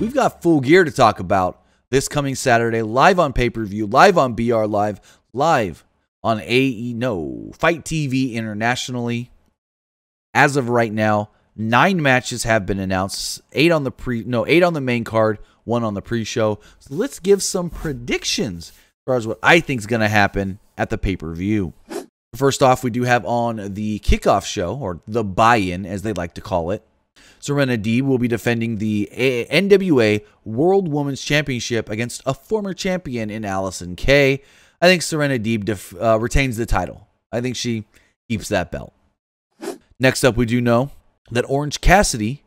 we've got Full Gear to talk about this coming Saturday, live on pay-per-view, live on BR Live, live on Fight TV internationally. As of right now, 9 matches have been announced, 8 on the main card, 1 on the pre-show. So let's give some predictions as far as what I think is going to happen at the pay-per-view. First off, we do have on the kickoff show, or the buy-in as they like to call it, Serena Deeb will be defending the NWA World Women's Championship against a former champion in Allison Kay. I think Serena Deeb retains the title. I think she keeps that belt. Next up, we do know that Orange Cassidy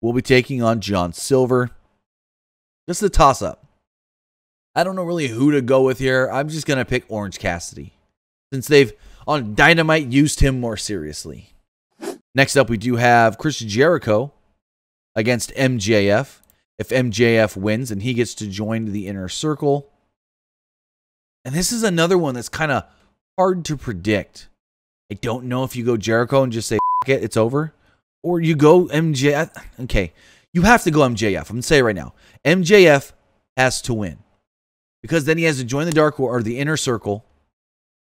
will be taking on John Silver. This is a toss-up. I don't know really who to go with here. I'm just going to pick Orange Cassidy, since they've, on Dynamite, used him more seriously. Next up, we do have Chris Jericho against MJF. If MJF wins, then he gets to join the Inner Circle. And this is another one that's kind of hard to predict. I don't know if you go Jericho and just say, F it, it's over. Or you go MJF. Okay, you have to go MJF. I'm going to say it right now. MJF has to win. Because then he has to join the the Inner Circle.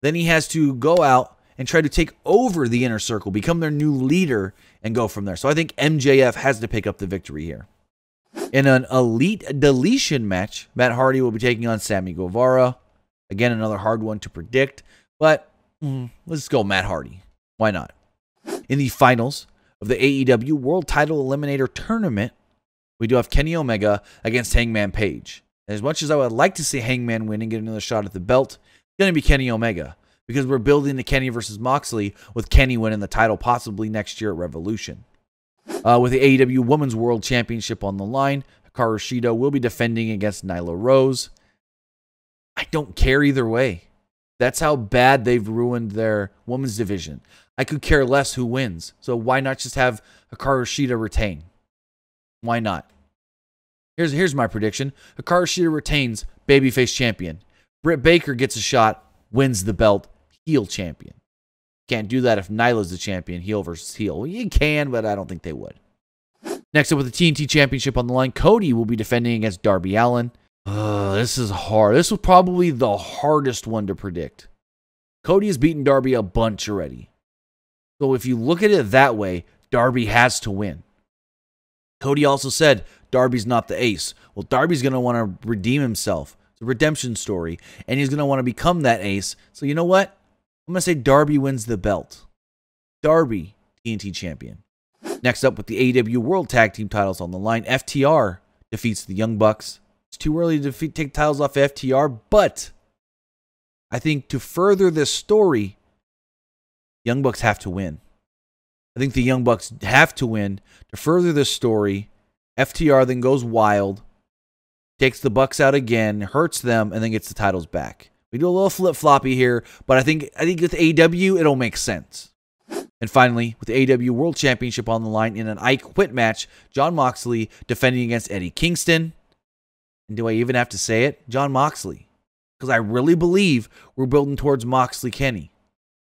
Then he has to go out and try to take over the Inner Circle, become their new leader, and go from there. So I think MJF has to pick up the victory here. In an Elite Deletion match, Matt Hardy will be taking on Sammy Guevara. Again, another hard one to predict, but let's go Matt Hardy. Why not? In the finals of the AEW World Title Eliminator Tournament, we do have Kenny Omega against Hangman Page. As much as I would like to see Hangman win and get another shot at the belt, it's going to be Kenny Omega, because we're building the Kenny versus Moxley with Kenny winning the title possibly next year at Revolution. With the AEW Women's World Championship on the line, Hikaru Shida will be defending against Nyla Rose. I don't care either way. That's how bad they've ruined their women's division. I could care less who wins. So why not just have Hikaru Shida retain? Why not? Here's my prediction. Hikaru Shida retains babyface champion. Britt Baker gets a shot, wins the belt, heel champion. Can't do that if Nyla's the champion, heel versus heel. Well, you can, but I don't think they would. Next up with the TNT Championship on the line, Cody will be defending against Darby Allin. This is hard. This was probably the hardest one to predict. Cody has beaten Darby a bunch already. So if you look at it that way, Darby has to win. Cody also said Darby's not the ace. Well, Darby's going to want to redeem himself. It's a redemption story, and he's going to want to become that ace. So you know what? I'm going to say Darby wins the belt. Darby, TNT champion. Next up with the AEW World Tag Team titles on the line, FTR defeats the Young Bucks. It's too early to take titles off FTR, but I think to further this story, Young Bucks have to win. I think the Young Bucks have to win to further this story. FTR then goes wild, takes the Bucks out again, hurts them, and then gets the titles back. We do a little flip-floppy here, but I think with AEW, it'll make sense. And finally, with the AEW World Championship on the line in an I Quit match, Jon Moxley defending against Eddie Kingston. And do I even have to say it? Jon Moxley. Because I really believe we're building towards Moxley Kenny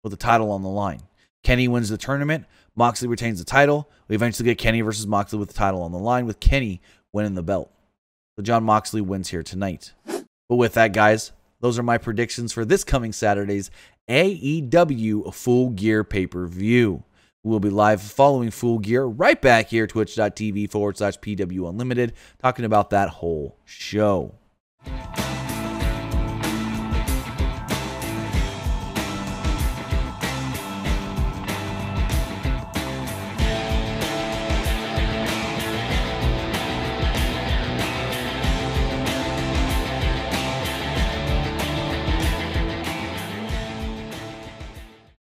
with the title on the line. Kenny wins the tournament. Moxley retains the title. We eventually get Kenny versus Moxley with the title on the line, with Kenny winning the belt. So Jon Moxley wins here tonight. But with that, guys, those are my predictions for this coming Saturday's AEW Full Gear pay-per-view. We'll be live following Full Gear right back here, twitch.tv/PW Unlimited, talking about that whole show.